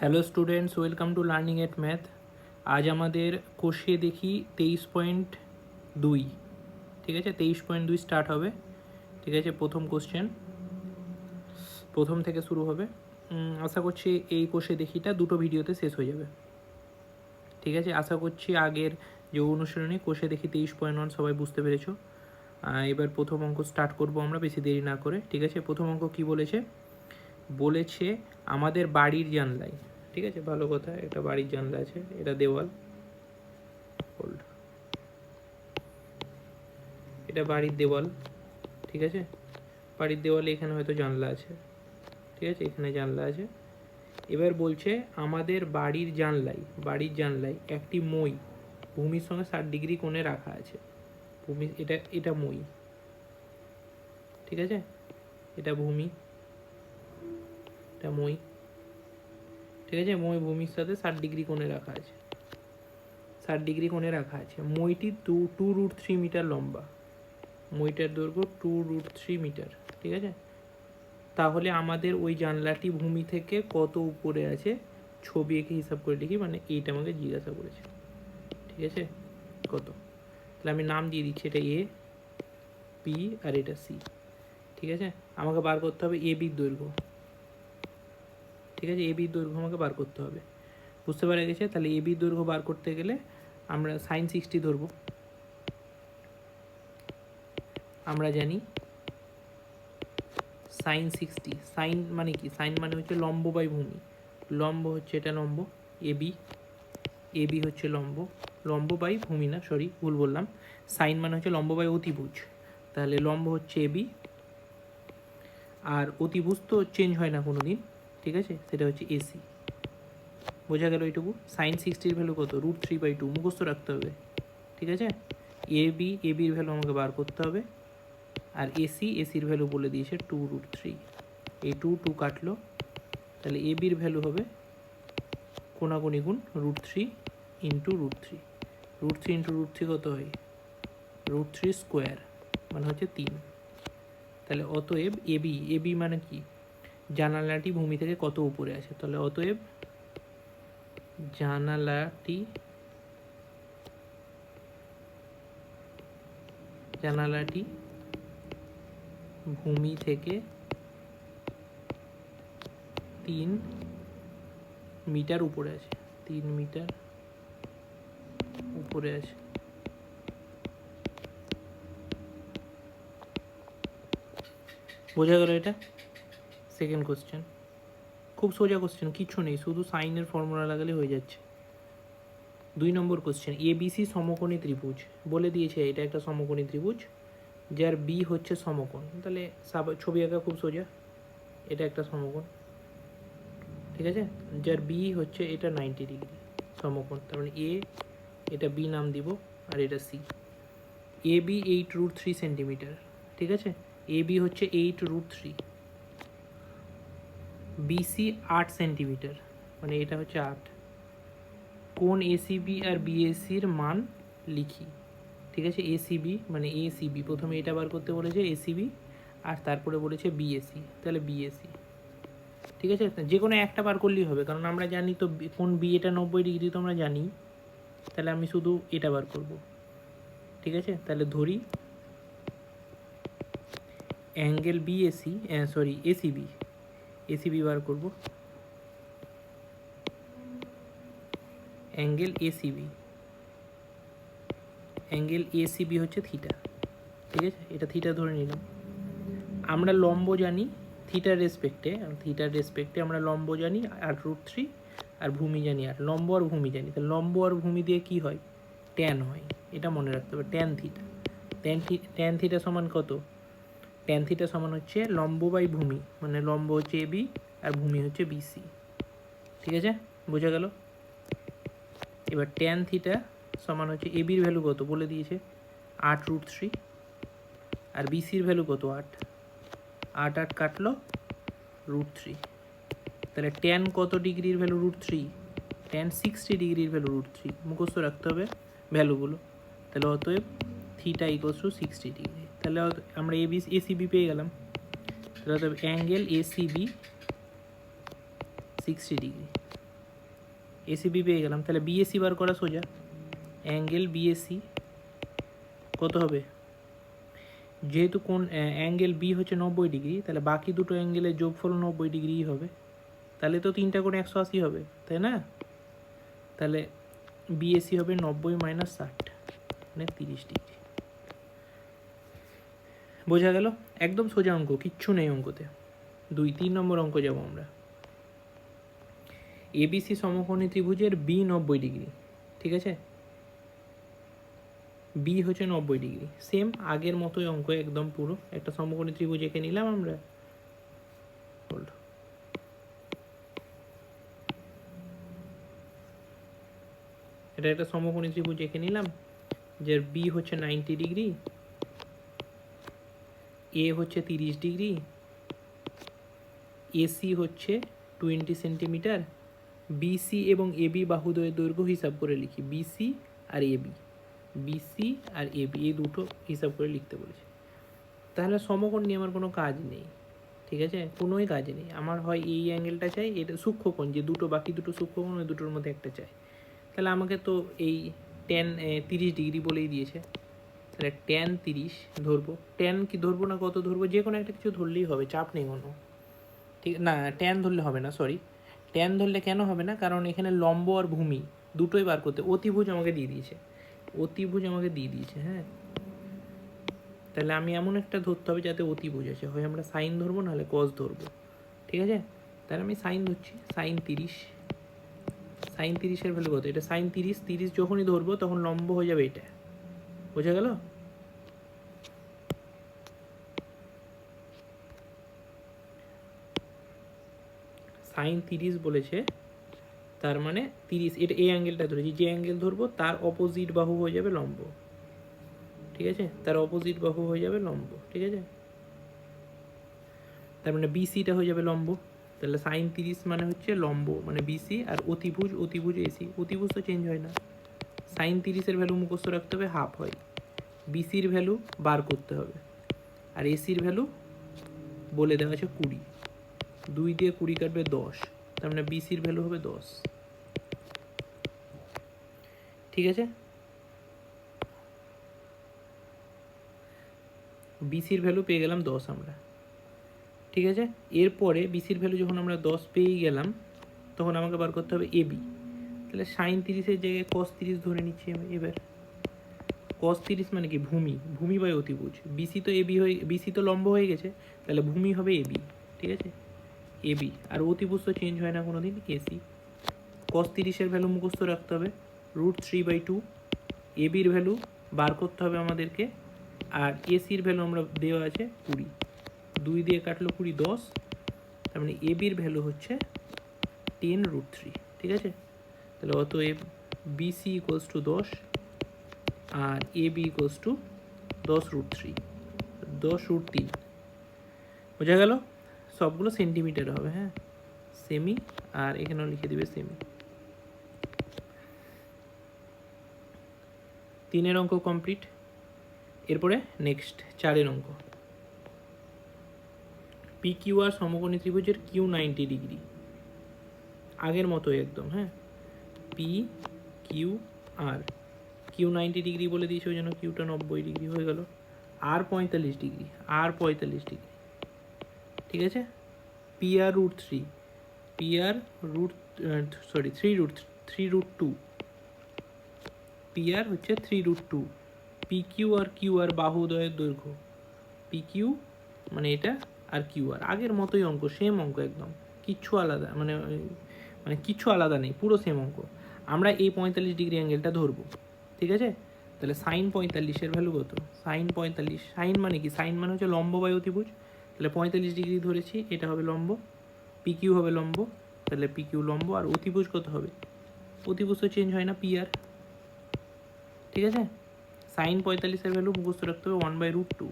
Hello students, welcome to learning at math. আজ আমাদের কোষে দেখি 23.2, ঠিক আছে? 23.2 স্টার্ট হবে, ঠিক আছে? প্রথম কোশ্চেন প্রথম থেকে শুরু হবে। আশা করছি এই কোষে দেখিটা দুটো ভিডিওতে শেষ হয়ে যাবে, ঠিক আছে? আশা করছি আগের যে অনুশীলনী কোষে দেখি 23.1 সবাই বুঝতে পেরেছো। এবার প্রথম অঙ্ক স্টার্ট করব আমরা বেশি দেরি না করে, ঠিক আছে? প্রথম অঙ্ক কি বলেছে? বলেছে আমাদের বাড়ির জানলায়, ঠিক আছে? ভালো কথা, একটা বাড়ির জানলা আছে, এটা দেওয়াল, এটা বাড়ির দেওয়াল, ঠিক আছে? বাড়ির দেওয়ালে এখানে হয়তো জানলা আছে, ঠিক আছে? এখানে জানলা আছে। এবার বলছে আমাদের বাড়ির জানলায় একটি মই ভূমির সঙ্গে 60 ডিগ্রি কোণে রাখা আছে। ভূমি, এটা মই, ঠিক আছে? এটা ভূমি, এটা মই, ঠিক আছে? মই ভূমির সাথে 60 ডিগ্রি কোণে রাখা আছে, 60 ডিগ্রি কোণে রাখা আছে। মইটি 2√3 মিটার লম্বা, মইটার দৈর্ঘ্য 2√3 মিটার, ঠিক আছে? তাহলে আমাদের ওই জানলাটি ভূমি থেকে কত উপরে আছে ছবি এঁকে হিসাব করে লিখি, মানে এইটা আমাকে জিজ্ঞাসা করেছে, ঠিক আছে? কত? তাহলে আমি নাম দিয়ে দিচ্ছি, এটা এ, পি আর এটা সি, ঠিক আছে? আমাকে বার করতে হবে এ বির দৈর্ঘ্য, ঠিক আছে? এ বির দৈর্ঘ্য আমাকে বার করতে হবে, বুঝতে পারা গেছে? তাহলে এ বির দৈর্ঘ্য বার করতে গেলে আমরা sin 60 ধরবো। আমরা জানি sin 60, সাইন মানে কি? সাইন মানে হচ্ছে লম্ব বাই ভূমি, লম্ব হচ্ছে এটা লম্ব এ বি হচ্ছে লম্ব বাই ভূমি, না সরি ভুল বললাম, সাইন মানে হচ্ছে লম্ব বাই অতিভুজ। তাহলে লম্ব হচ্ছে এ বি, আর অতিভুজ তো চেঞ্জ হয় না কোনো দিন, ঠিক আছে? সেটা হচ্ছে এসি। বোঝা গেল এইটুকু? sin 60 ভ্যালু কত? √3/2, মুখস্থ রাখতে হবে, ঠিক আছে? এ বির ভ্যালু আমাকে বার করতে হবে, আর এসির ভ্যালু বলে দিয়েছে 2√3। এই 2 কাটলো, তাহলে এ বির ভ্যালু হবে কোনাকুনি গুণ √3 ইন্টু √3, √3 ইন্টু √3 কত হয়? √3 স্কোয়ার, মানে হচ্ছে 3। তাহলে অতএব এ বি মানে কি? জানালাটি ভূমি থেকে কত উপরে আছে। তাহলে অতএব জানালাটি ভূমি থেকে 3 মিটার উপরে আছে, 3 মিটার উপরে আছে। বোঝা গেল এটা? সেকেন্ড কোশ্চেন, খুব সোজা কোশ্চেন, কিচ্ছু নেই, শুধু সাইনের ফর্মুলা লাগালে হয়ে যাচ্ছে। 2 নম্বর কোশ্চেন, এবিসি সমকোণী ত্রিভুজ বলে দিয়েছে, এটা একটা সমকোণী ত্রিভুজ যার বি হচ্ছে সমকোণ। তাহলে ছবি আঁকা খুব সোজা, এটা একটা সমকোণ, ঠিক আছে? যার বি হচ্ছে এটা 90 ডিগ্রি সমকোণ। তার মানে এ, এটা বি নাম দিব, আর এটা সি। এ বি 8√3 সেন্টিমিটার, ঠিক আছে? এ বি হচ্ছে 8√3, বিসি 8 সেন্টিমিটার, মানে এটা হচ্ছে 8। কোন এসিবি আর বিএসির মান লিখি, ঠিক আছে? এসিবি মানে এসিবি, প্রথমে এটা বার করতে বলেছে এসিবি, আর তারপরে বলেছে বিএসি, তাহলে বিএসি, ঠিক আছে? যে কোনো একটা বার করলেই হবে, কারণ আমরা জানি তো কোন বি, এটা 90 ডিগ্রি তো আমরা জানি। তাহলে আমি শুধু এটা বার করব, ঠিক আছে? তাহলে ধরি অ্যাঙ্গেল বিএসি, সরি এসিবি বার করব, অ্যাঙ্গেল এসিবি হচ্ছে থিটা, ঠিক আছে? এটা থিটা ধরে নিলাম। আমরা লম্ব জানি থিটার রেসপেক্টে আমরা লম্ব জানি 8√3, আর ভূমি জানি 8। লম্ব আর ভূমি জানি, তাহলে লম্ব আর ভূমি দিয়ে কি হয়? ট্যান হয়, এটা মনে রাখতে হবে। ট্যান থিটা সমান কত? ট্যান থিটা সমান হচ্ছে লম্ব বাই ভূমি, মানে লম্ব হচ্ছে এ বি আর ভূমি হচ্ছে বিসি, ঠিক আছে? বোঝা গেল? এবার ট্যান থিটা সমান হচ্ছে এ বির ভ্যালু কত বলে দিয়েছে, 8√3, আর বিসির ভ্যালু কত? 8 কাটলো √3। তাহলে ট্যান কত ডিগ্রির ভ্যালু? √3। ট্যান 60 ডিগ্রির ভ্যালু √3, মুখস্থ রাখতে হবে ভ্যালুগুলো। তাহলে অতএব থিটা = 60 ডিগ্রি। তাহলে আমরা এসিবি পেয়ে গেলাম। তাহলে অতএব অ্যাঙ্গেল এসিবি 60 ডিগ্রি, এসিবি পেয়ে গেলাম, তাহলে বিএসি বার করা সোজা। অ্যাঙ্গেল বিএসি কত হবে, যেহেতু কোন অ্যাঙ্গেল বি হচ্ছে 90 ডিগ্রি, তাহলে বাকি দুটো অ্যাঙ্গেলের যোগফল 90 ডিগ্রিই হবে, তাহলে তো তিনটা কোণে 180 হবে, তাই না? তাহলে বিএসি হবে 90 - 60 মানে 30 ডিগ্রি। বোঝা গেল? একদম সোজা অঙ্ক, কিচ্ছু নেই অঙ্কতে। 3 নম্বর অঙ্ক যাব আমরা। এবিসি সমকোণী ত্রিভুজের বি 90 ডিগ্রি, ঠিক আছে? বি হচ্ছে 90 ডিগ্রি, সেম আগের মতোই অঙ্ক, একদম পুরো একটা সমকোণী ত্রিভুজ এঁকে নিলাম আমরা। এটা একটা সমকোণী ত্রিভুজ এঁকে নিলাম, যার বি হচ্ছে 90 ডিগ্রি, এ হচ্ছে 30 ডিগ্রি, এসি হচ্ছে 20 সেন্টিমিটার, বিসি এবং এবি বাহুদ্বয়ের দৈর্ঘ্য হিসাব করে লিখি। বিসি আর এবি, বিসি আর এবি এই দুটো হিসাব করে লিখতে বলেছে। তাহলে সমকোণ নিয়ে আমার কোনো কাজ নেই, ঠিক আছে? কোনোই কাজ নেই। আমার হয় এই অ্যাঙ্গেলটা চাই, এটা সূক্ষ্মকোণ, যে দুটো বাকি দুটো সূক্ষ্মকোণ, ওই দুটোর মধ্যে একটা চাই। তাহলে আমাকে তো এই 30 ডিগ্রি বলেই দিয়েছে, তাহলে ট্যান 30 ধরবো। ট্যান কি ধরবো না কত ধরবো, যে কোনো একটা কিছু ধরলেই হবে, চাপ নেই কোনো, ঠিক না? ট্যান ধরলে হবে না, সরি, ট্যান ধরলে কেন হবে না, কারণ এখানে লম্ব আর ভূমি দুটোই বার করতে। অতিভুজ আমাকে দিয়ে দিয়েছে, অতিভুজ আমাকে দিয়ে দিয়েছে, হ্যাঁ। তাহলে আমি এমন একটা ধরতে হবে যাতে অতিভুজ আছে, হয় আমরা সাইন ধরবো নাহলে কস ধরবো, ঠিক আছে? তাহলে আমি সাইন ধরছি, সাইন 30। সাইন 30-এর ভ্যালু কত? এটা সাইন 30, 30 যখনই ধরবো তখন লম্ব হয়ে যাবে এটা, বোঝা গেল? সাইন 30 বলেছে, তার মানে 30, এটা এই অ্যাঙ্গেলটা ধরেছি, যে অ্যাঙ্গেল ধরবো তার অপোজিট বাহু হয়ে যাবে লম্ব, ঠিক আছে? তার অপোজিট বাহু হয়ে যাবে লম্ব, ঠিক আছে? তার মানে বিসিটা হয়ে যাবে লম্ব, তাহলে সাইন 30 মানে হচ্ছে লম্ব, মানে বিসি, আর অতিভুজ, অতিভুজ এসি, অতিভুজ তো চেঞ্জ হয় না। সাইন 30-এর ভ্যালু মুখস্থ রাখতে হবে, হাফ হয়। বিসির ভ্যালু বার করতে হবে, আর এসির ভ্যালু বলে দেওয়া আছে 20, 2 দিয়ে 20 কাটবে 10, তার মানে বিসির ভ্যালু হবে 10, ঠিক আছে? বিসির ভ্যালু পেয়ে গেলাম 10 আমরা, ঠিক আছে? এরপরে বিসির ভ্যালু যখন আমরা 10 পেয়ে গেলাম, তখন আমাকে বার করতে হবে এবি। তাহলে সাইন 30-এর জায়গায় কস 30 ধরে নিচ্ছি আমি। এবার কস 30 মানে কি, ভূমি, ভূমি বাই অতিভুজ। বিসি তো এবি হয়ে, বিসি তো লম্ব হয়ে গেছে, তাহলে ভূমি হবে এবি, ঠিক আছে? এবি, আর অতিভুজ তো চেঞ্জ হয় না কোনো দিন, এসি। কস 30-এর ভ্যালু মুখস্থ রাখতে হবে, √3/2। এবির ভ্যালু বার করতে হবে আমাদেরকে, আর এসির ভ্যালু আমরা দেওয়া আছে 20, 2 দিয়ে কাটলো 20, 10, তার মানে এবির ভ্যালু হচ্ছে 10√3, ঠিক আছে? তাহলে অতএব বিসি ইকুয়ালস টু 10 আর এবি ইকুয়ালস টু 10√3, 10√3, বোঝা গেল? সবগুলো সেন্টিমিটার হবে, হ্যাঁ, সেমি, আর এখানেও লিখে দিবে সেমি। 3-এর অঙ্ক কমপ্লিট। এরপরে নেক্সট 4-এর অঙ্ক। পি কিউ আর সমকোণী ত্রিভুজের কিউ 90 ডিগ্রি, আগের মতো একদম, হ্যাঁ। P Q R, Q 90 degree বলে দিয়েছে, ওই জন্য কিউটা 90 ডিগ্রি হয়ে গেল। আর 45 ডিগ্রি, আর 45 ডিগ্রি, ঠিক আছে? P R √3, P R sorry 3√2, P R হচ্ছে 3√2, P Q R Q R বাহুদ্বয়ের দৈর্ঘ্য, পি কিউ মানে এটা, আর কিউ আর আগের মতোই অঙ্ক, সেম অঙ্ক একদম, কিচ্ছু আলাদা মানে মানে কিচ্ছু আলাদা নেই, পুরো সেম অঙ্ক। আমরা এই 45 ডিগ্রি অ্যাঙ্গেলটা ধরবো, ঠিক আছে? তাহলে সাইন 45-এর ভ্যালু কত? সাইন 45, সাইন মানে কি, সাইন মানে হচ্ছে লম্ব বাই অতিভুজ, তাহলে 45 ডিগ্রি ধরেছি, এটা হবে লম্ব, পি কিউ হবে লম্ব, তাহলে পি কিউ লম্ব, আর অতিভুজ কত হবে? অতিভুজ তো চেঞ্জ হয় না, পি আর, ঠিক আছে? সাইন 45-এর ভ্যালু মুখস্থ রাখতে হবে 1/√2,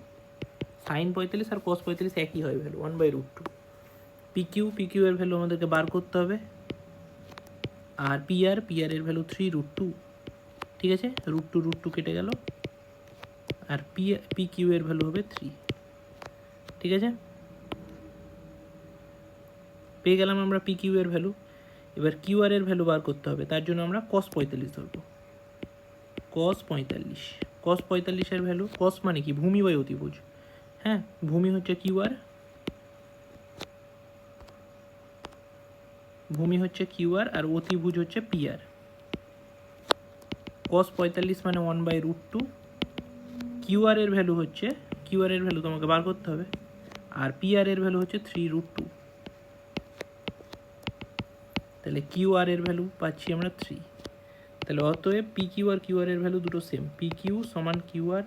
সাইন 45 আর কস 45 একই হয় ভ্যালু, 1/√2। পি কিউ এর ভ্যালু আমাদেরকে বার করতে হবে, আর পি আর এর ভ্যালু 3√2, ঠিক আছে? √2 কেটে গেল, আর পি কিউ এর ভ্যালু হবে 3, ঠিক আছে? পেয়ে গেলাম আমরা পি কিউ এর ভ্যালু। এবার কিউআর এর ভ্যালু বার করতে হবে, তার জন্য আমরা cos 45 ধরবো। cos 45, cos 45-এর ভ্যালু, cos মানে কি ভূমি বাই অতিভুজ, হ্যাঁ ভূমি হচ্ছে কিউআর, ভূমি হচ্ছে কিউআর আর অতিভুজ হচ্ছে পিআর। cos 45 মানে 1/√2, কিউআর এর ভ্যালু হচ্ছে, কিউআর এর ভ্যালু তোমাকে বার করতে হবে, আর পিআর এর ভ্যালু হচ্ছে 3√2। তাহলে কিউআর এর ভ্যালু পাচ্ছি আমরা 3। তাহলে অতএব পি কিউ আর কিউআর এর ভ্যালু দুটো সেম, পি কিউ সমান কিউআর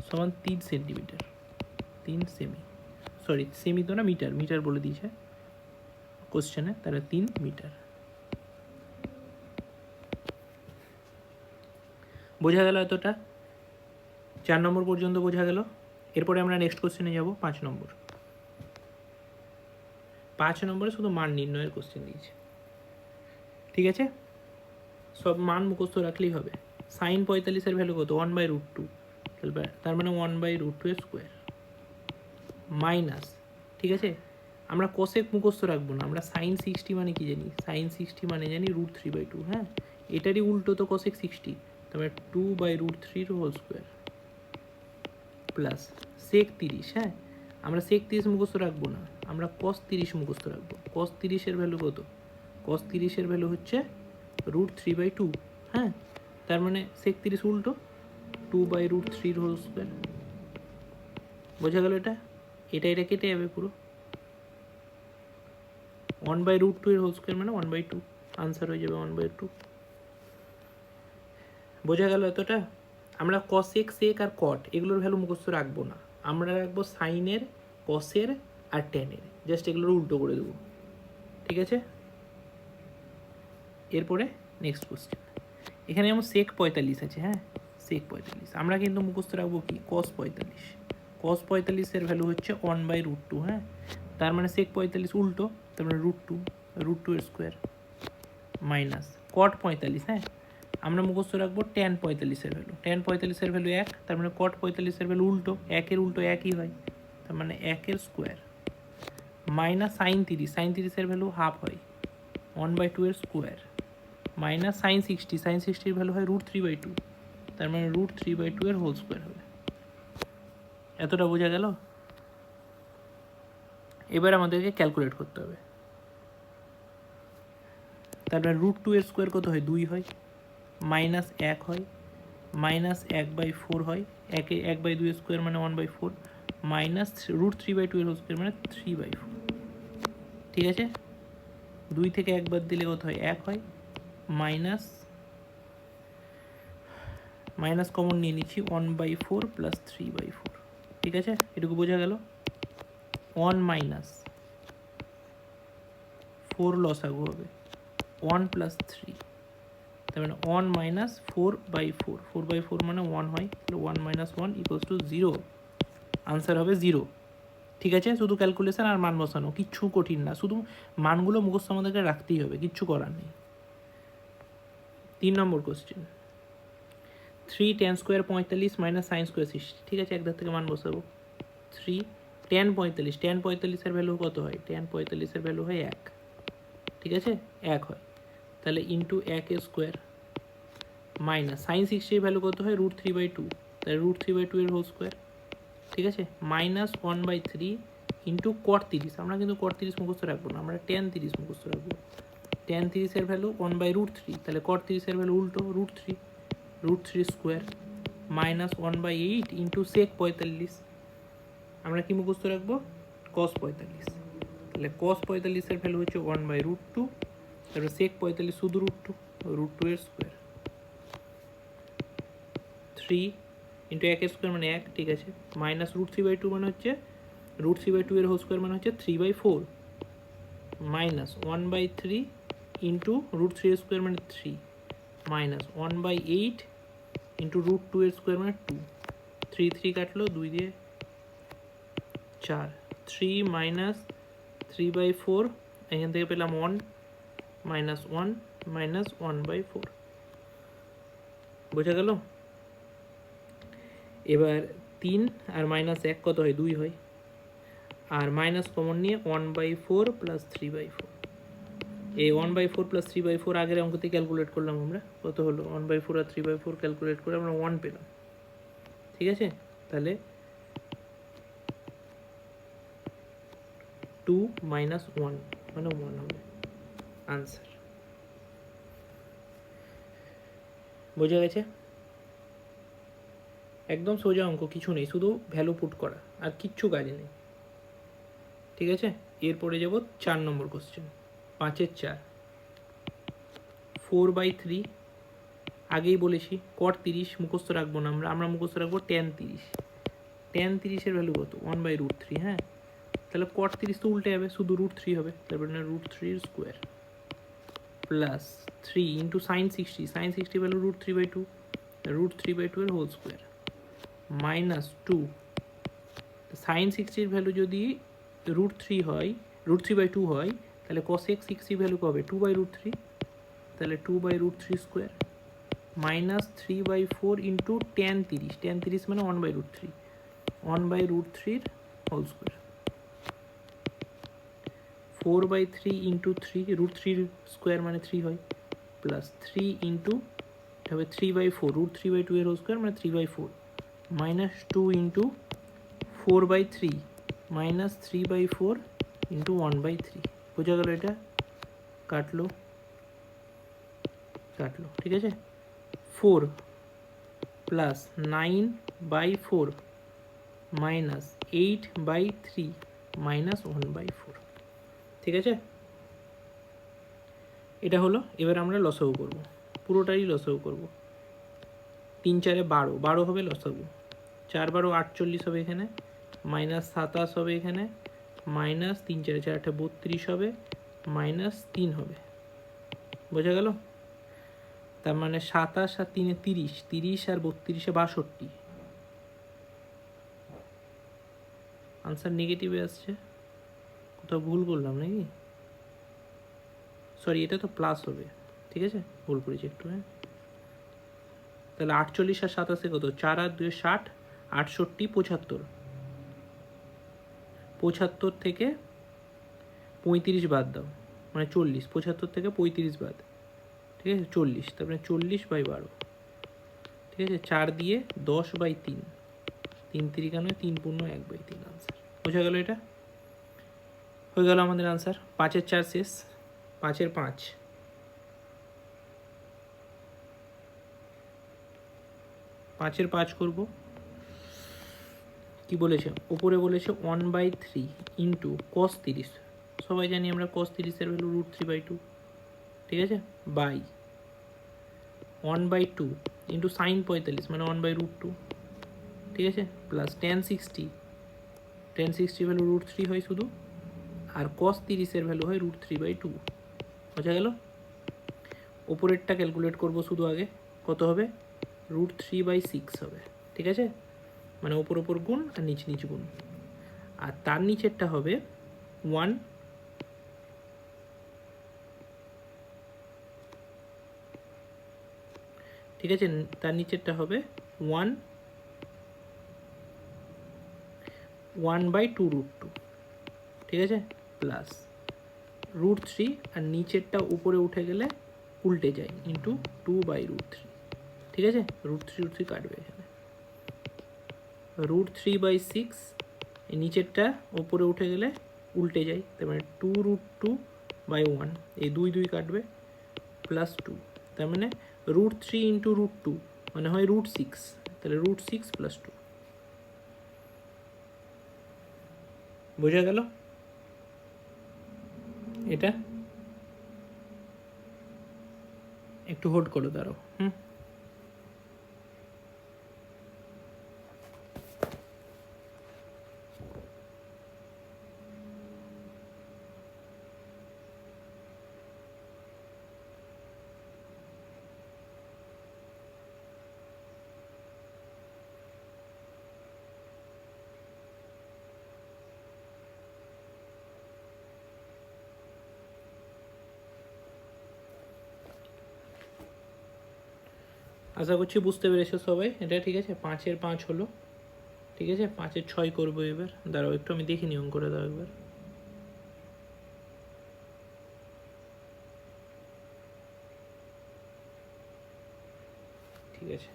সমান 3 সেন্টিমিটার, 3 সেমি, সরি সেমি তো না মিটার, মিটার বলে দিয়েছে কোশ্চেনে, তাহলে 3 মিটার। বোঝা গেল এতটা? 4 নম্বর পর্যন্ত বোঝা গেল। এরপরে আমরা নেক্সট কোশ্চেনে যাব 5 নম্বর। 5 নম্বরে শুধু মান নির্ণয়ের কোশ্চেন দিয়েছে, ঠিক আছে? সব মান মুখস্থ রাখলেই হবে। সাইন 45-এর ভ্যালু কত? 1/√2, তার মানে 1/√2 স্কোয়ার মাইনাস, ঠিক আছে আমরা কোসেক মুখস্থ রাখবো না, আমরা সাইন 60 মানে কি জানি, সাইন 60 মানে জানি √3/2, হ্যাঁ এটারই উল্টো তো কোসেক 60, তারপরে 2/√3 হোল স্কোয়ার প্লাস সেক 30, হ্যাঁ আমরা সেক 30 মুখস্থ রাখবো না, আমরা cos 30 মুখস্থ রাখবো। cos 30-এর ভ্যালু কত? cos 30-এর ভ্যালু হচ্ছে √3/2, হ্যাঁ তার মানে সেক 30 উল্টো 2/√3 হোল স্কোয়ার। বোঝা গেল এটা? এটা এটা কেটে যাবে পুরো, 1/√2 এর হোল স্কোয়ার মানে 1/2, আনসার হয়ে যাবে 1/2। বোঝা গেল এতটা? আমরা কসেক, সেক আর কট এগুলোর ভ্যালু মুখস্থ রাখবো না, আমরা রাখবো সাইনের, কসের আর ট্যানের, জাস্ট এগুলোর উল্টো করে দেবো, ঠিক আছে? এরপরে নেক্সট কোশ্চেন, এখানে যেমন সেক 45 আছে, হ্যাঁ সেক 45 আমরা কিন্তু মুখস্থ রাখবো কি cos 45, cos 45-এর ভ্যালু হচ্ছে 1/√2, হ্যাঁ তার মানে সেক 45 উল্টো, তার মানে √2 এর স্কোয়ার মাইনাস cot 45, হ্যাঁ আমরা মুখস্থ রাখবো tan 45-এর ভ্যালু, tan 45-এর ভ্যালু 1, তার মানে cot 45-এর ভ্যালু উল্টো, 1-এর উল্টো 1ই হয়, তার মানে 1-এর স্কোয়ার মাইনাস সাইন 30, সাইন 30-এর ভ্যালু হাফ হয় 1/2 এর স্কোয়ার মাইনাস সাইন 60, সাইন 60-এর ভ্যালু হয় √3/2, তার মানে √3/2 এর হোল স্কোয়ার হবে। এতটা বোঝা গেল? এবার আমাদেরকে ক্যালকুলেট করতে হবে, তারপরে √2 এর স্কোয়ার কত হয়? 2 হয়, মাইনাস 1 হয়, মাইনাস 1/4 হয়, 1/2 এর স্কোয়ার মানে 1/4, মাইনাস √3/2 এর হোল স্কোয়ার মানে 3/4, ঠিক আছে? 2 থেকে 1 বাদ দিলে কত হয়? 1 হয়, মাইনাস মাইনাস কমন নিয়ে নিচ্ছি 1/4 প্লাস 3/4, ঠিক আছে এটুকু বোঝা গেল? 1 মাইনাস 4 লসাগু হবে 1 প্লাস 3, তার মানে 1 মাইনাস 4/4, 4/4 মানে 1 হয়, তাহলে 1 মাইনাস 1 ইকুয়ালস টু 0, আনসার হবে 0, ঠিক আছে? শুধু ক্যালকুলেশন আর মান বসানো, কিচ্ছু কঠিন না, শুধু মানগুলো মুখস্থ আমাদেরকে রাখতেই হবে, কিচ্ছু করার নেই। 3 নম্বর question, 3 tan square 45 minus sine square 60, ঠিক আছে একধার থেকে মান বসাবো। 3 tan 45, tan 45-এর ভ্যালু কত হয়? tan 45-এর ভ্যালু হয় 1, ঠিক আছে 1 হয়, তাহলে ইন্টু 1 স্কোয়ার মাইনাস সাইন 60-এর ভ্যালু কত হয়? √3/2, তাহলে √3/2 এর হোল স্কোয়ার, ঠিক আছে মাইনাস 1/3 ইন্টু cot 30, আমরা কিন্তু cot 30 মুখস্থ রাখবো না, আমরা tan 30 মুখস্থ রাখবো। tan 30-এর ভ্যালু 1/√3, তাহলে cot 30-এর ভ্যালু উল্টো √3 স্কোয়ার মাইনাস 1/8 ইন্টু সেক 45, আমরা কি মুখস্থ রাখবো? cos 45, তাহলে cos 45-এর ভ্যালু হচ্ছে 1/√2, তারপরে সেক 45 শুধু √2 এর স্কোয়ার, 3 ইন্টু 1 স্কোয়ার মানে 1, ঠিক আছে মাইনাস √3/2 মানে হচ্ছে √3/2 এর হোল স্কোয়ার মানে হচ্ছে 3/4 মাইনাস 1/3 ইন্টু √3 এর স্কোয়ার মানে 3 মাইনাস 1/8 ইন্টু √2 এর স্কোয়ার মানে 2, 3 কাটলো 2 দিয়ে 4, 3 মাইনাস 3/4, এখান থেকে পেলাম 1 মাইনাস 1 মাইনাস 1/4, বোঝা গেল? এবার 3 আর মাইনাস 1 কত হয়? 2 হয়, আর মাইনাস কমন নিয়ে 1/4 প্লাস 3/4, এই 1/4 প্লাস 3/4 আগের অঙ্কতে ক্যালকুলেট করলাম আমরা, কত হলো 1/4 আর 3/4 ক্যালকুলেট করে আমরা 1 পেলাম। ঠিক আছে, তাহলে 2 - 1 মানে 1 হবে আনসার। বোঝা গেছে? একদম সোজা অঙ্ক, কিছু নেই, শুধু ভ্যালু পুট করা, আর কিচ্ছু কাজ নেই। ঠিক আছে, এরপরে যাব 4 নম্বর কোশ্চেন, 5-এর 4। 4/3, আগেই বলেছি cot 30 মুখস্থ রাখবো না আমরা মুখস্থ রাখবো tan 30। tan 30-এর ভ্যালু কত? 1/√3। হ্যাঁ, তাহলে cot 30 তো উল্টে যাবে, শুধু √3 হবে, তারপরে √3 square plus 3 into sin 60, sin 60 value √3/2, √3/2 এর হোল স্কোয়ার মাইনাস 2, sin 60-র ভ্যালু যদি √3 হয়, √3/2 হয়, তাহলে cosec 60 ভ্যালু কবে? 2/√3, তাহলে 2/√3 square minus 3/4 into tan 30, tan 30 মানে 1/√3, 1/√3 হোল স্কোয়ার 4/3 ইন্টু 3, √3 স্কোয়ার মানে 3 হয়, প্লাস 3 ইন্টু হবে 3/4, √3/2 এর হোল স্কোয়ার মানে 3/4 মাইনাস 2 ইন্টু 4/3 মাইনাস 3/4 ইন্টু 1/3। বোঝা গেল? এটা কাটলো, ঠিক আছে। 4 প্লাস 9/4 মাইনাস 8/3 মাইনাস 1/4। ঠিক আছে, এটা হলো। এবার আমরা লসাগু করব, পুরোটাই লসাগু করব। 3 4 12, 12 হবে লসাগু, 4 12 48 হবে এখানে, মাইনাস 27 হবে এখানে, মাইনাস 3 4 4 8 32 হবে, মাইনাস 3 হবে। বোঝা গেল? তার মানে 27 আর 3 30, 30 আর 32 62। আনসার নেগেটিভে আসছে, কোথাও ভুল করলাম নাকি? সরি, এটা তো প্লাস হবে, ঠিক আছে, ভুল করেছি একটু। হ্যাঁ, তাহলে 48 আর 27 কত? 4 আর 2 60, 68 75, 75 থেকে 35 বাদ দাও মানে 40, 75 থেকে 35 বাদ, ঠিক আছে 40, তারপরে 40/12, ঠিক আছে, 4 দিয়ে 10/3, 3 3 3 পূর্ণ 1/3 আনসার। বোঝা গেল? এটা হয়ে গেল আমাদের আনসার। 5-এর 4 শেষ, 5-এর 5। 5-এর 5 করবো। কি বলেছে? ওপরে বলেছে 1/3 ইন্টু cos 30, সবাই জানি আমরা cos 30-এর ভ্যালু √3/2, ঠিক আছে, বাই 1/2 ইন্টু sin 45 মানে 1/√2, ঠিক আছে, প্লাস tan 60, tan 60 ভ্যালু √3 হয় শুধু, আর cos 30-এর ভ্যালু হয় √3/2। বোঝা গেল? ওপরেরটা ক্যালকুলেট করব শুধু আগে, কত হবে? √3/6 হবে, ঠিক আছে, মানে ওপর গুণ আর নিচ গুণ, আর তার নিচেরটা হবে 1, ঠিক আছে, তার নিচেরটা হবে 1/2√2, ঠিক আছে, প্লাস √3, আর নিচেরটা উপরে উঠে গেলে উল্টে যায়, ইন্টু 2/√3, ঠিক আছে, √3 কাটবে এখানে, √3/6, এই নিচেরটা উপরে উঠে গেলে উল্টে যায়, তার মানে 2√2/1, এই 2 2 কাটবে, প্লাস 2, তার মানে √3 ইন্টু √2 মানে হয় √6, তাহলে √6 প্লাস 2। বোঝা গেল? এটা একটু হোল্ড করো, দাঁড়াও। আশা করছি বুঝতে পেরেছো সবাই এটা, ঠিক আছে। 5-এর 5 হলো, ঠিক আছে, 5-এর 6 করবো এবার। দাঁড়াও একটু আমি দেখে নিই অঙ্কটা, দাঁড়াও একবার। ঠিক আছে।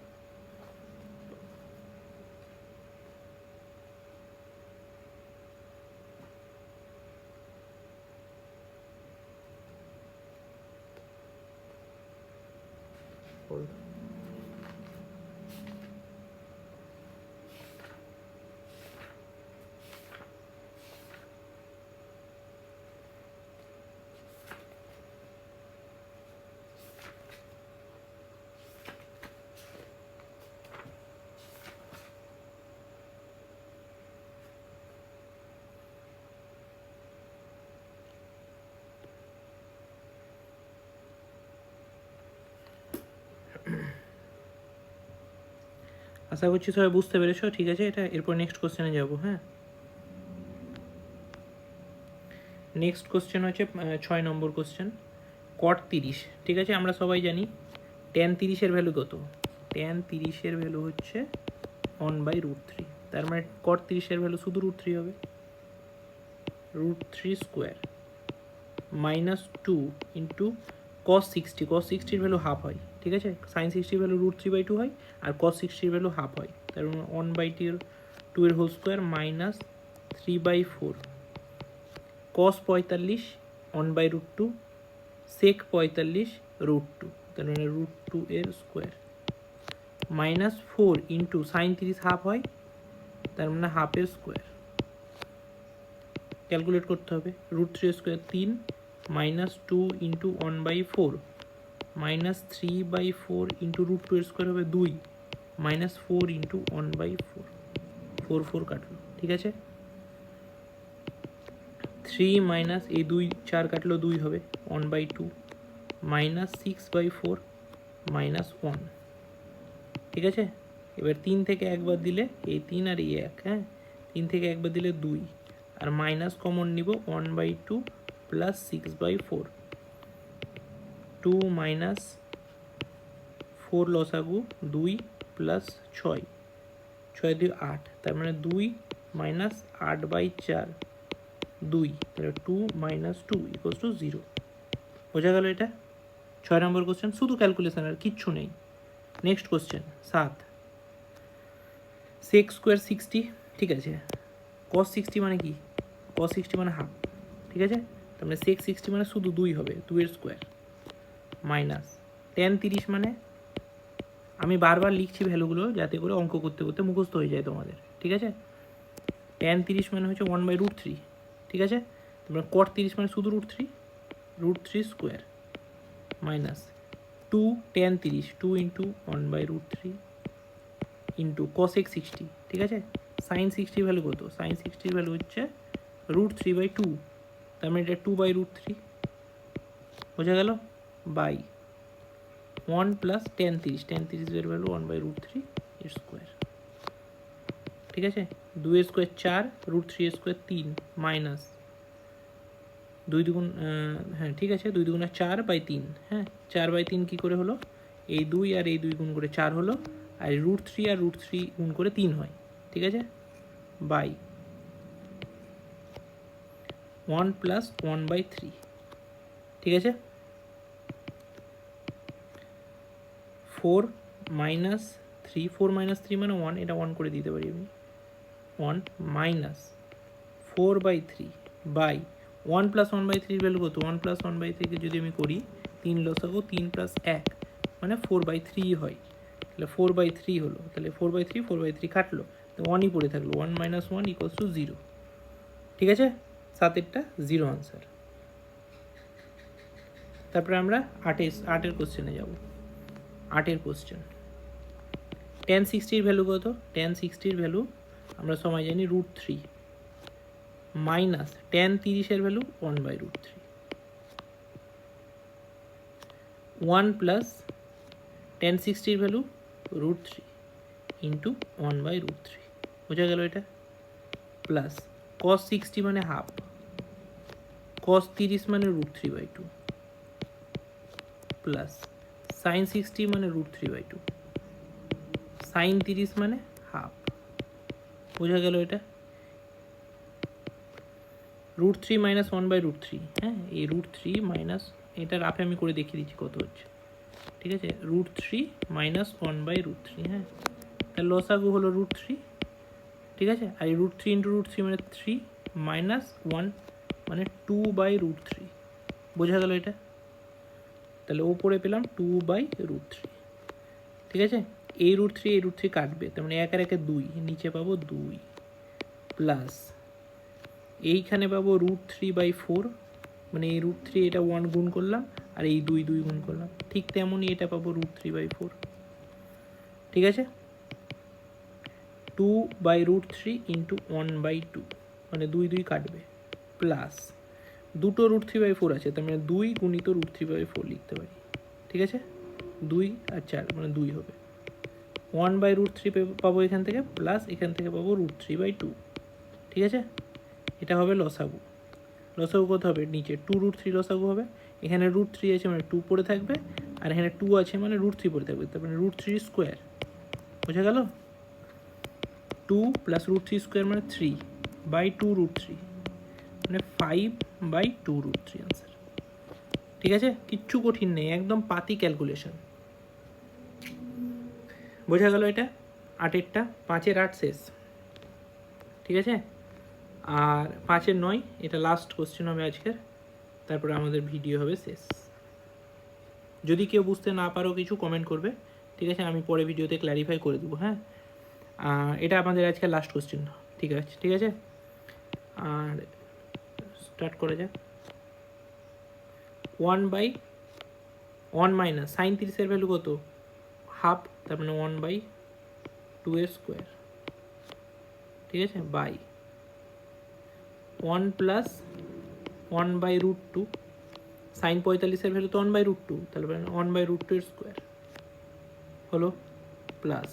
আশা করছি সবাই বুঝতে পেরেছো, ঠিক আছে। এটা এরপর নেক্সট কোশ্চেনে যাব। হ্যাঁ, নেক্সট কোশ্চেন হচ্ছে 6 নম্বর কোশ্চেন, কট 30। ঠিক আছে, আমরা সবাই জানি ট্যান 30-এর ভ্যালু কত। ট্যান 30-এর ভ্যালু হচ্ছে 1/√3। তার মানে কট 30-এর ভ্যালু শুধু √3 হবে, √3 square minus 2 into cos 60। cos 60-র ভ্যালু হাফ হয়, ঠিক আছে। sin 60-র ভ্যালু √3/2 হয়, আর cos 60-র ভ্যালু হাফ হয়। তার মানে 1/2 এর whole square minus 3/4 cos 45 1/√2 sec 45 √2। তার মানে √2 এর square minus 4 into sin 30 half হয়, তার মানে হাফের স্কোয়ার। ক্যালকুলেট করতে হবে। √3 square 3 minus 2 into 1/4 minus 3/4 into √2 এর স্কোয়ার হবে 2 মাইনাস 4 ইন্টু 1/4, 4 কাটলো, ঠিক আছে। 3 মাইনাস এই 2 4 কাটলো 2 হবে 1/2 মাইনাস 6/4 মাইনাস 1, ঠিক আছে। এবার 3 থেকে একবার দিলে এই 3 আর এই 1, হ্যাঁ 3 থেকে একবার দিলে 2, আর মাইনাস কমন নিব 1/2 প্লাস 6/4, 2 মাইনাস 4 লসাগু 2 প্লাস 6, 6 2 8, তার মানে 2 মাইনাস 8/4 2, তাহলে 2 মাইনাস 2 ইকুয়ালস টু 0। বোঝা গেল এটা 6 নম্বর কোশ্চেন, শুধু ক্যালকুলেশন আর কিচ্ছু নেই। Next question 7, sec square 60। ঠিক আছে, cos 60 মানে কি, cos 60 মানে হাফ, ঠিক আছে। তার মানে সেক 60 মানে শুধু 2 হবে, 2 এর স্কোয়ার মাইনাস ট্যান 30 মানে, আমি বারবার লিখছি ভ্যালুগুলো যাতে করে অঙ্ক করতে করতে মুখস্থ হয়ে যায় তোমাদের, ঠিক আছে। ট্যান 30 মানে হচ্ছে 1/√3, ঠিক আছে। তারপরে কট 30 মানে শুধু √3 square minus 2 tan 30 2 into 1/√3 into cosec 60, ঠিক আছে। sin 60 ভ্যালু কত, sin 60 ভ্যালু হচ্ছে √3/2, তার মানে এটা 2/√3, বোঝা গেল, বাই 1 প্লাস ট্যান 30, ট্যান 30 এর ভ্যালু 1/√3 এর স্কোয়ার, ঠিক আছে। 2 এর স্কোয়ার 4, √3 এর স্কোয়ার 3 মাইনাস 2 দুগুণ, হ্যাঁ ঠিক আছে, 2 দুগুণা 4/3, হ্যাঁ 4/3 কী করে হলো, এই 2 আর এই 2 গুণ করে 4 হলো, আর √3 আর √3 গুণ করে 3 হয়, ঠিক আছে, বাই 1 প্লাস 1/3, ঠিক আছে। 4 মাইনাস 3, 4 মাইনাস 3 মানে 1, এটা 1 করে দিতে পারি আমি, 1 মাইনাস 4/3 বাই 1 প্লাস 1/3 ভ্যালু কত, 1 প্লাস 1/3 যদি আমি করি 3 লসাগু 3 প্লাস 1 মানে 4/3 হয়, তাহলে 4/3 হলো, তাহলে 4/3 কাটলো, তো 1ই পড়ে থাকলো, 1 মাইনাস 1 ইকুয়ালস টু 0, ঠিক আছে। 7-এরটা 0 আনসার। তারপরে আমরা 8-এর কোশ্চেনে যাব। 8-এর কোশ্চেন, ট্যান 60-র ভ্যালু কত, ট্যান 60-র ভ্যালু আমরা সবাই জানি √3 মাইনাস ট্যান 30-এর ভ্যালু 1/√3, 1 প্লাস ট্যান 60-র ভ্যালু √3 ইন্টু 1/√3, বোঝা গেল এটা, প্লাস cos 60 মানে হাফ, cos 30 মানে √3/2, প্লাস sin 60 মানে √3/2, sin 30 মানে হাফ, বোঝা গেল এটা। √3 মাইনাস 1/√3, হ্যাঁ এই √3 মাইনাস, এটা রাফে আমি করে দেখিয়ে দিচ্ছি কত হচ্ছে, ঠিক আছে, √3 মাইনাস 1/√3, হ্যাঁ, তাহলে লসাগু হলো √3, ঠিক আছে, আর এই √3 ইন্টু √3 মানে 3 মাইনাস 1 মানে 2/√3, বোঝা গেল এটা? তাহলে ওপরে পেলাম 2/√3, ঠিক আছে, এই √3 কাটবে, তার মানে 1 আর 1 2, নিচে পাবো 2 প্লাস এইখানে পাবো √3/4, মানে এই √3 এটা 1 গুণ করলাম আর এই 2 গুণ করলাম, ঠিক তেমনই এটা পাবো √3/4, ঠিক আছে, 2/√3 ইন্টু 1/2, মানে 2 কাটবে, প্লাস দুটো √3/4 আছে, তার মানে 2 গুণিত √3/4 লিখতে পারি, ঠিক আছে, 2 আর 4 মানে 2 হবে, 1/√3 পাবো এখান থেকে, প্লাস এখান থেকে পাবো √3/2, ঠিক আছে, এটা হবে লসাগু। লসাগু কত হবে? নিচে 2√3 লসাগু হবে, এখানে √3 আছে মানে 2 পড়ে থাকবে, আর এখানে 2 আছে মানে √3 পড়ে থাকবে, তার মানে √3 স্কোয়ার, বোঝা গেল? 2 প্লাস √3 স্কোয়ার মানে 3/2√3, মানে 5/2√3 আনসার, ঠিক আছে, কিচ্ছু কঠিন নেই, একদম পাতি ক্যালকুলেশন, বোঝা গেল এটা? 8-এরটা, 5-এর 8 শেষ, ঠিক আছে, আর 5-এর 9 এটা লাস্ট কোশ্চেন হবে আজকের, তারপরে আমাদের ভিডিও হবে শেষ। যদি কেউ বুঝতে না পারো কিছু কমেন্ট করবে, ঠিক আছে, আমি পরে ভিডিওতে ক্ল্যারিফাই করে দেবো, হ্যাঁ, এটা আমাদের আজকে লাস্ট কোশ্চেন, ঠিক আছে, ঠিক আছে, আর স্টার্ট করা যাক। 1/1 মাইনাস সাইন 30-এর ভ্যালু কত? হাফ, তার মানে 1/2 এর স্কোয়ার, ঠিক আছে, বাই 1 প্লাস 1/√2, সাইন 45-এর ভ্যালু তো 1/√2, তাহলে 1/√2 এর স্কোয়ার হলো, প্লাস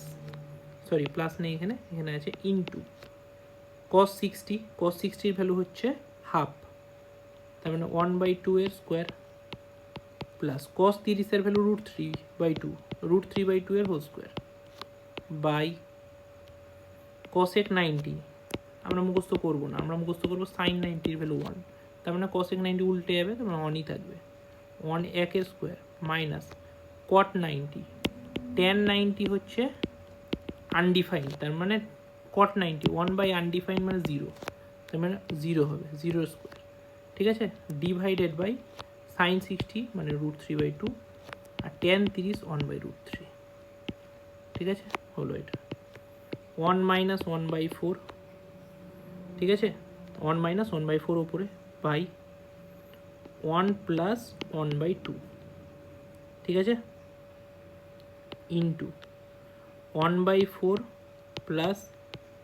সরি প্লাস নেই এখানে, এখানে আছে ইন্টু cos 60-এর ভ্যালু হচ্ছে হাফ, তার মানে 1/2 এর স্কোয়ার, প্লাস cos 30-এর ভ্যালু √3/2 এর হোল স্কোয়ার, বাই cosec 90, আমরা মুখস্থ করবো না, আমরা মুখস্থ করবো সাইন 90-এর ভ্যালু 1, তার মানে cosec 90 উল্টে যাবে, তার মানে 1ই থাকবে, 1 এর স্কোয়ার মাইনাস cot 90, tan 90 হচ্ছে আনডিফাইন্ড, তার মানে cot 90 1/undefined মানে 0, তার মানে 0 হবে, 0 স্কোয়ার, ঠিক আছে, ডিভাইডেড বাই সাইন 60 মানে √3/2 আর tan 30 1/√3, ঠিক আছে, হলো এটা 1 মাইনাস 1/4, ঠিক আছে, 1 মাইনাস 1/4 ওপরে বাই 1 প্লাস 1/2, ঠিক আছে, ইন্টু 1/4 প্লাস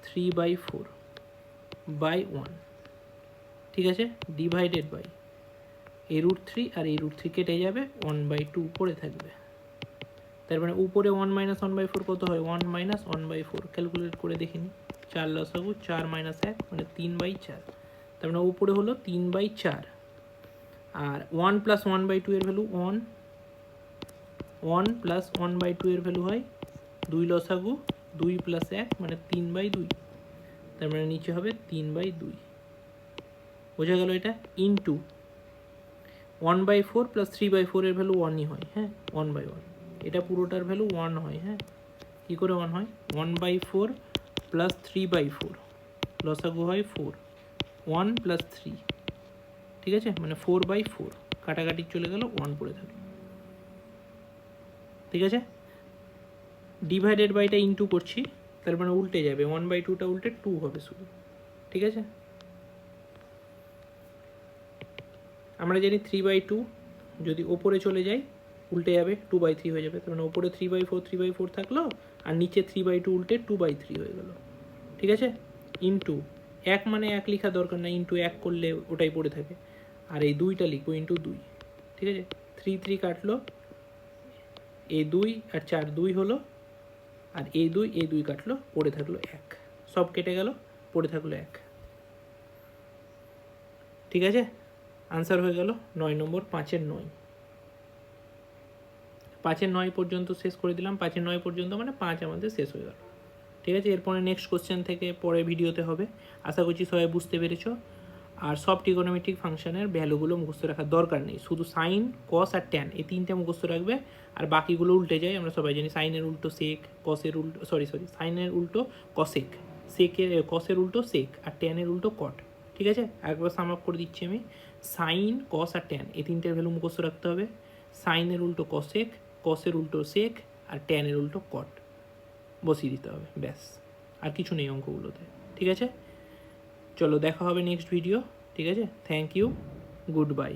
3/4 বাই 1, ঠিক আছে, ডিভাইডেড বাই এই √3 আর এই √3 কেটে যাবে, 1/2 উপরে থাকবে, তার মানে উপরে 1 মাইনাস 1/4 কত হয়? 1 মাইনাস 1/4, ক্যালকুলেট করে দেখিনি, 4 লসাগু 4 মাইনাস 1 মানে 3/4, তার মানে উপরে হলো 3/4, আর 1 প্লাস 1/2 এর ভ্যালু 1 প্লাস 1/2 এর ভ্যালু হয় 2 লসাগু 2 প্লাস 1 মানে 3/2, তার মানে নিচে হবে 3/2, বোঝা গেল এটা, ইন্টু 1/4 প্লাস 3/4 এর ভ্যালু 1ই হয়, হ্যাঁ, 1/1, এটা পুরোটার ভ্যালু 1 হয়, হ্যাঁ, কী করে 1 হয়? 1/4 প্লাস 3/4 লসাগু হয় 4, 1 প্লাস 3, ঠিক আছে, মানে 4/4, কাটাকাটি চলে গেল, 1 পড়ে থাকলো, ঠিক আছে, ডিভাইডেড বাইটা ইন্টু করছি, তার মানে উল্টে যাবে, 1/2টা উল্টে 2 হবে শুধু, ঠিক আছে, আমরা জানি 3/2 যদি ওপরে চলে যায় উল্টে যাবে, 2/3 হয়ে যাবে, তার মানে ওপরে 3/4 থাকলো, আর নিচে 3/2 উল্টে 2/3 হয়ে গেল, ঠিক আছে, ইন্টু 1 মানে 1 লেখা দরকার না, ইন্টু 1 করলে ওটাই পড়ে থাকে, আর এই 2টা লিখবো ইন্টু 2, ঠিক আছে, 3 কাটলো, এই 2 আর 4 2 হলো, আর এই 2 কাটলো, পড়ে থাকলো 1, সব কেটে গেল, পড়ে থাকলো 1, ঠিক আছে, আনসার হয়ে গেল 9 নম্বর, 5-এর 9, 5-এর 9 পর্যন্ত শেষ করে দিলাম, 5-এর 9 পর্যন্ত মানে 5 আমাদের শেষ হয়ে গেল, ঠিক আছে, এরপরে নেক্সট কোশ্চেন থেকে পরে ভিডিওতে হবে, আশা করছি সবাই বুঝতে পেরেছো, আর সব ট্রিগোনোমেট্রিক ফাংশনের ভ্যালুগুলো মুখস্থ রাখার দরকার নেই, শুধু সাইন, কস আর ট্যান এই তিনটা মুখস্থ রাখবে, আর বাকিগুলো উল্টে যায়। আমরা সবাই জানি সাইনের উল্টো সেক, কসের উল্টো সাইনের উল্টো কসেক, কসের উল্টো সেক, আর ট্যানের উল্টো কট। ঠিক আছে, একবার সাম আপ করে দিচ্ছি আমি। সাইন, কস আর ট্যান এই তিনটের ভ্যালু মুখস্থ রাখতে হবে। সাইনের উল্টো কসেক, কসের উল্টো সেক, আর ট্যানের উল্টো কট বসিয়ে দিতে হবে, ব্যাস। আর কিছু নেই অঙ্কগুলোতে। ঠিক আছে, চলো দেখা হবে নেক্সট ভিডিও। ঠিক আছে, থ্যাংক ইউ, গুড বাই।